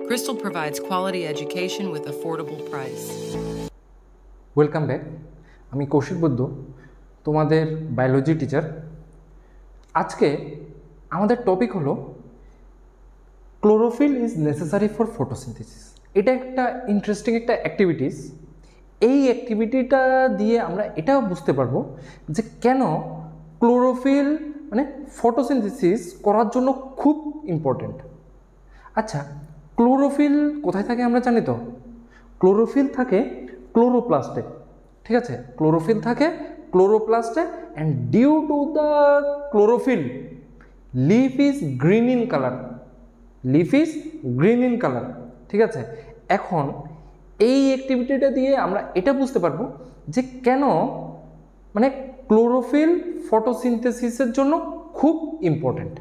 Bristol provides quality education with affordable price. Welcome back. আমি কৌশিক বৈদ্য, তোমাদের biology teacher. আজকে আমাদের টপিক হলো chlorophyll is necessary for photosynthesis. এটা একটা ইন্টারেস্টিং একটা অ্যাক্টিভিটিস। এই অ্যাক্টিভিটিটা দিয়ে আমরা এটাও বুঝতে পারবো যে কেন ক্লোরোফিল মানে ফটোসিনথেসিস করার জন্য খুব ইম্পর্টেন্ট। আচ্ছা, ক্লোরোফিল কোথায় থাকে আমরা জানি তো? ক্লোরোফিল থাকে ক্লোরোপ্লাস্টে, ঠিক আছে? ক্লোরোফিল থাকে ক্লোরোপ্লাস্টে, and due to the chlorophyll leaf is green in colour. Leaf is green in colour, ঠিক আছে? এখন এই অ্যাক্টিভিটিটা দিয়ে আমরা এটা বুঝতে পারবো যে কেন মানে ক্লোরোফিল ফটোসিনথেসিসের জন্য খুব ইম্পর্টেন্ট।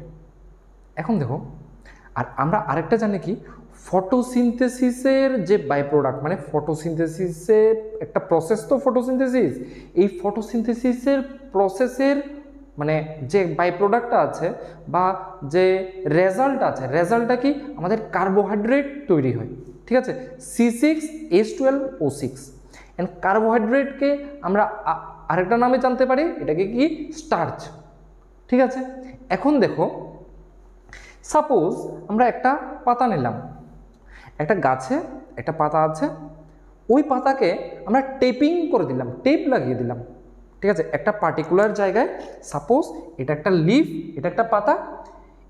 এখন দেখো, আর আমরা আরেকটা জানি কি, ফটোসিনথেসিসের যে বাই প্রোডাক্ট মানে ফটোসিনথেসিসের একটা প্রসেস তো ফটোসিনথেসিস, এই ফটোসিনথেসিসের প্রসেসের মানে যে বাই প্রোডাক্টটা আছে বা যে রেজাল্ট আছে, রেজাল্টটা কি আমাদের কার্বোহাইড্রেট তৈরি হয়, ঠিক আছে? C6H12O6। অ্যান্ড কার্বোহাইড্রেটকে আমরা আরেকটা নামে জানতে পারি, এটাকে কি স্টার্চ, ঠিক আছে? এখন দেখো, সাপোজ আমরা একটা পাতা নিলাম, একটা গাছে একটা পাতা আছে, ওই পাতাকে আমরা টেপিং করে দিলাম, টেপ লাগিয়ে দিলাম, ঠিক আছে? একটা পার্টিকুলার জায়গায়। সাপোজ এটা একটা লিফ, এটা একটা পাতা,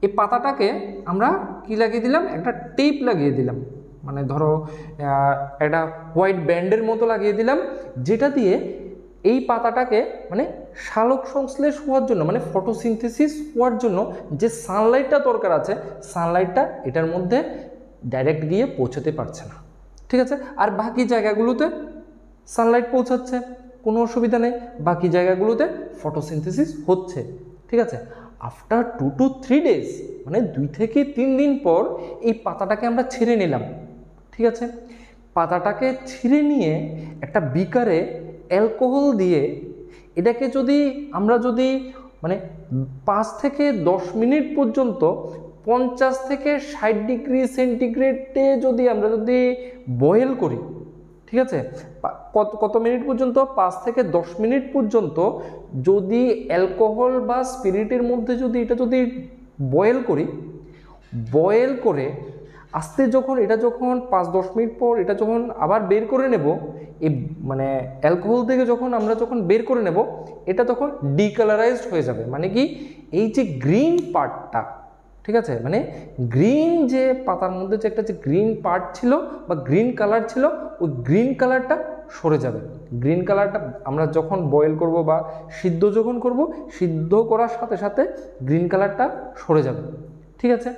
এই পাতাটাকে আমরা কি লাগিয়ে দিলাম? একটা টেপ লাগিয়ে দিলাম, মানে ধরো একটা হোয়াইট ব্যান্ডের মতো লাগিয়ে দিলাম, যেটা দিয়ে এই পাতাটাকে মানে সালোক সংশ্লেষ হওয়ার জন্য মানে ফটোসিনথেসিস হওয়ার জন্য যে সানলাইটটা দরকার আছে, সানলাইটটা এটার মধ্যে ডাইরেক্ট গিয়ে পৌঁছাতে পারছে না, ঠিক আছে? আর বাকি জায়গাগুলোতে সানলাইট পৌঁছাচ্ছে, কোনো অসুবিধা নেই, বাকি জায়গাগুলোতে ফটোসিনথেসিস হচ্ছে, ঠিক আছে? আফটার 2 to 3 days মানে 2 থেকে 3 দিন পর এই পাতাটাকে আমরা ছিঁড়ে নিলাম, ঠিক আছে? পাতাটাকে ছিঁড়ে নিয়ে একটা বিকারে অ্যালকোহল দিয়ে এটাকে আমরা যদি মানে 5 থেকে 10 মিনিট পর্যন্ত 50 থেকে 60 ডিগ্রি সেন্টিগ্রেডে আমরা বয়েল করি, ঠিক আছে? কত মিনিট পর্যন্ত? 5 থেকে 10 মিনিট পর্যন্ত যদি অ্যালকোহল বা স্পিরিটের মধ্যে এটা বয়েল করি, বয়েল করে আস্তে যখন 5-10 মিনিট পর এটা যখন আবার বের করে নেব, এই মানে অ্যালকোহল থেকে আমরা বের করে নেব, এটা তখন ডিকালারাইজড হয়ে যাবে। মানে কি, এই যে গ্রিন পার্টটা, ঠিক আছে, মানে গ্রিন যে পাতার মধ্যে যে একটা যে গ্রিন পার্ট ছিল বা গ্রিন কালার ছিল, ওই গ্রিন কালারটা সরে যাবে। গ্রিন কালারটা আমরা যখন বয়েল করব বা সিদ্ধ যখন করব, সিদ্ধ করার সাথে সাথে গ্রিন কালারটা সরে যাবে, ঠিক আছে?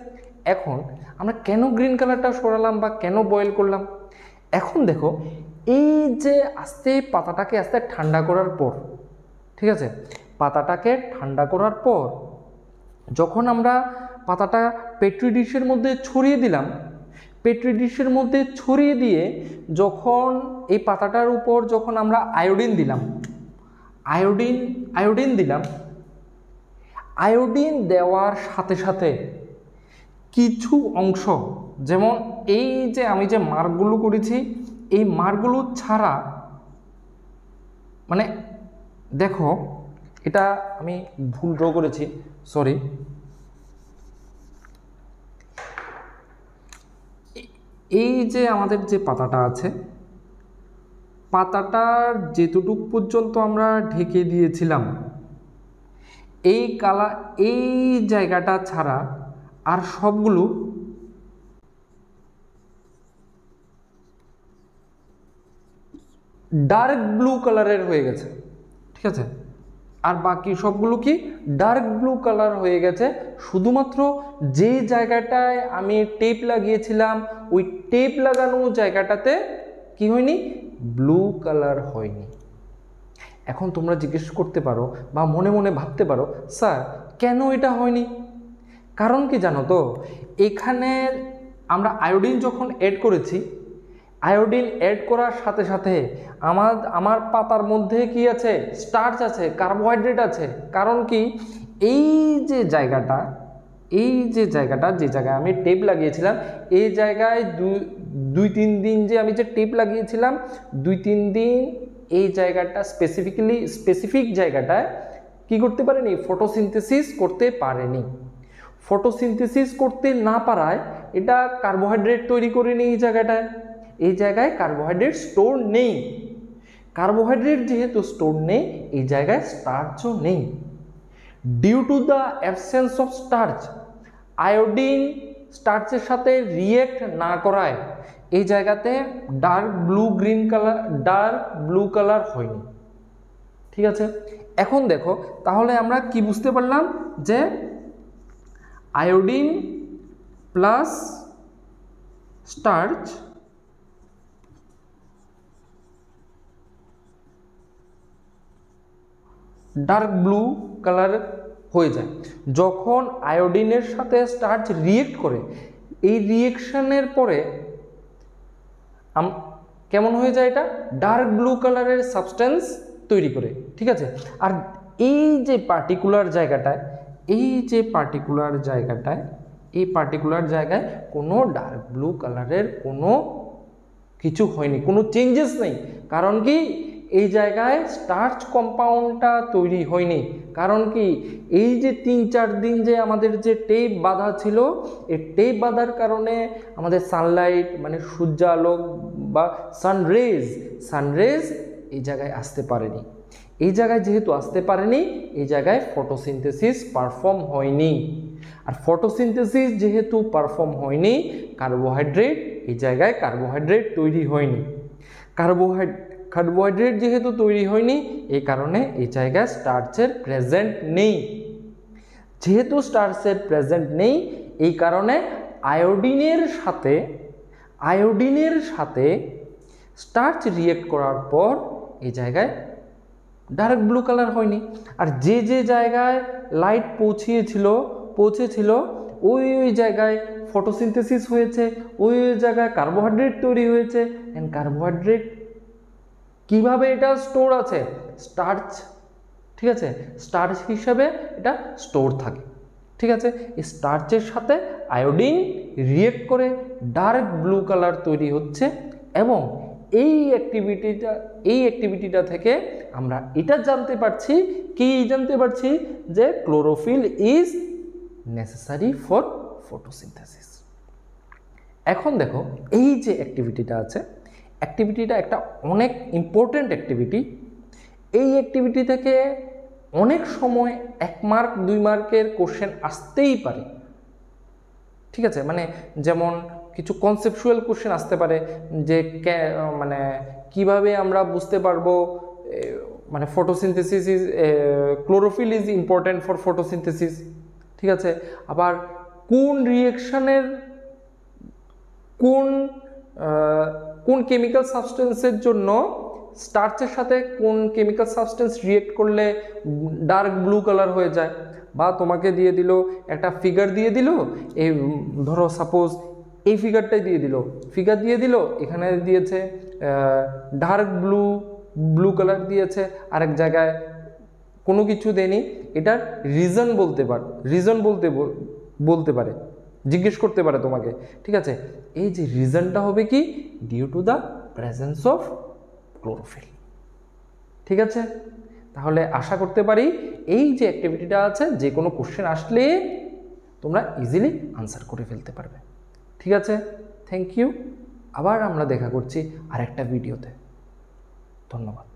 এখন আমরা কেন গ্রিন কালারটা সরালাম বা কেন বয়েল করলাম? এখন দেখো, এই যে পাতাটাকে আস্তে ঠান্ডা করার পর, ঠিক আছে, পাতাটাকে ঠান্ডা করার পর যখন আমরা পাতাটা পেট্রি ডিশের মধ্যে ছড়িয়ে দিলাম, পেট্রি ডিশের মধ্যে ছড়িয়ে দিয়ে যখন এই পাতাটার উপর যখন আমরা আয়োডিন দিলাম, আয়োডিন দেওয়ার সাথে সাথে কিছু অংশ, যেমন এই যে আমি যে মার্কগুলো করেছি, এই মার্কগুলো ছাড়া মানে দেখো, এটা আমি ভুল ড্র করেছি, সরি। এই যে আমাদের যে পাতাটা আছে, পাতাটার যেটুকু পর্যন্ত আমরা ঢেকে দিয়েছিলাম, এই জায়গাটা ছাড়া আর সবগুলো ডার্ক ব্লু কালারের হয়ে গেছে, ঠিক আছে? আর বাকি সবগুলো কি ডার্ক ব্লু কালার হয়ে গেছে। শুধুমাত্র যে জায়গাটায় আমি টেপ লাগিয়েছিলাম, ওই টেপ লাগানো জায়গাটাতে কি হয়নি? ব্লু কালার হয়নি। এখন তোমরা জিজ্ঞেস করতে পারো বা মনে মনে ভাবতে পারো, স্যার কেন এটা হয়নি? কারণ কি জানো তো? এখানে আমরা আয়োডিন যখন অ্যাড করেছি, আয়োডিন অ্যাড করার সাথে সাথে আমার পাতার মধ্যে কি আছে? স্টার্চ আছে, কার্বোহাইড্রেট আছে। কারণ কি, এই যে জায়গাটা এই যে জায়গাটা, যে জায়গায় আমি টেপ লাগিয়েছিলাম, এই জায়গায় 2-3 দিন যে আমি যে টেপ লাগিয়েছিলাম, 2-3 দিন এই জায়গাটা স্পেসিফিক জায়গাটায় কি করতে পারেনি, ফটোসিনথেসিস করতে পারেনি। ফটোসিনথেসিস করতে না পারায় এটা কার্বোহাইড্রেট তৈরি করেনি এই জায়গায় কার্বোহাইড্রেট স্টোর নেই। কার্বোহাইড্রেট যেহেতু স্টোর নেই, এই জায়গায় স্টার্চও নেই। Due to the absence of starch, iodine স্টার্চের সাথে রিয়েক্ট না করায় এই জায়গাতে ডার্ক ব্লু কালার হয়নি। ঠিক আছে, এখন দেখো তাহলে আমরা কি বুঝতে পারলাম যে iodine plus starch dark blue colour হয়ে যায় যখন আয়োডিনের সাথে স্টার্চ রিয়েক্ট করে। এই রিয়েকশনের পরে কেমন হয়ে যায়, এটা ডার্ক ব্লু কালারের সাবস্টেন্স তৈরি করে। ঠিক আছে, আর এই যে পার্টিকুলার জায়গায় কোনো ডার্ক ব্লু কালারের কোনো কিছু হয়নি, কোনো চেঞ্জেস নেই। কারণ কি, এই জায়গায় স্টার্চ কম্পাউন্ডটা তৈরি হয়নি। কারণ কি, এই যে 3-4 দিন যে আমাদের যে টেপ বাঁধা ছিল, এই টেপ বাঁধার কারণে আমাদের সানলাইট মানে সূর্যালোক বা সানরেজ এই জায়গায় আসতে পারেনি। এই জায়গায় যেহেতু আসতে পারেনি, এই জায়গায় ফটোসিনথেসিস পারফর্ম হয়নি। আর ফটোসিনথেসিস যেহেতু পারফর্ম হয়নি, কার্বোহাইড্রেট এই জায়গায় কার্বোহাইড্রেট তৈরি হয়নি। কার্বোহাইড্রেট যেহেতু তৈরি হয়নি, এই কারণে এই জায়গায় স্টার্চের প্রেজেন্ট নেই। যেহেতু স্টার্চের প্রেজেন্ট নেই, এই কারণে আয়োডিনের সাথে স্টার্চ রিয়েক্ট করার পর এই জায়গায় ডার্ক ব্লু কালার হয়নি। আর যে জায়গায় লাইট পৌঁছেছিল ওই জায়গায় ফটোসিনথেসিস হয়েছে, ওই জায়গায় কার্বোহাইড্রেট তৈরি হয়েছে। এন্ড কার্বোহাইড্রেট কিভাবে এটা স্টোর আছে, স্টার্চ। ঠিক আছে, স্টার্চ হিসাবে এটা স্টোর থাকে। ঠিক আছে, এই স্টার্চের সাথে আয়োডিন রিয়েক্ট করে ডার্ক ব্লু কালার তৈরি হচ্ছে। এবং এই অ্যাক্টিভিটিটা থেকে আমরা এটা জানতে পারছি যে chlorophyll is necessary for photosynthesis. এখন দেখো এই যে অ্যাক্টিভিটিটা একটা অনেক ইম্পর্টেন্ট অ্যাক্টিভিটি। এই অ্যাক্টিভিটি থেকে অনেক সময় 1 মার্ক 2 মার্কের কোশ্চেন আসতেই পারে। ঠিক আছে, মানে যেমন কিছু কনসেপচুয়াল কোশ্চেন আসতে পারে যে মানে কিভাবে আমরা বুঝতে পারবো মানে photosynthesis is chlorophyll is important for photosynthesis. ঠিক আছে, আবার কোন রিয়েকশনের কোন কেমিক্যাল সাবস্টেন্সের জন্য স্টার্চের সাথে কোন কেমিক্যাল সাবস্টেন্স রিয়েক্ট করলে ডার্ক ব্লু কালার হয়ে যায়। বা তোমাকে দিয়ে দিল একটা ফিগার দিয়ে দিল, এই ধরো সাপোজ এই ফিগারটাই ফিগার দিয়ে দিল, এখানে দিয়েছে ডার্ক ব্লু কালার দিয়েছে, আরেক জায়গায় কোনো কিছু দেয়নি। এটার রিজন বলতে পারে, জিজ্ঞেস করতে পারে তোমাকে। ঠিক আছে, এই যে রিজনটা হবে কি, due to the presence of chlorophyll. ঠিক আছে, তাহলে আশা করতে পারি এই যে অ্যাক্টিভিটিটা আছে, যে কোনো কোশ্চেন আসলে তোমরা ইজিলি আনসার করে ফেলতে পারবে। ঠিক আছে, থ্যাংক ইউ। আবার আমরা দেখা করছি আরেকটা ভিডিওতে। ধন্যবাদ।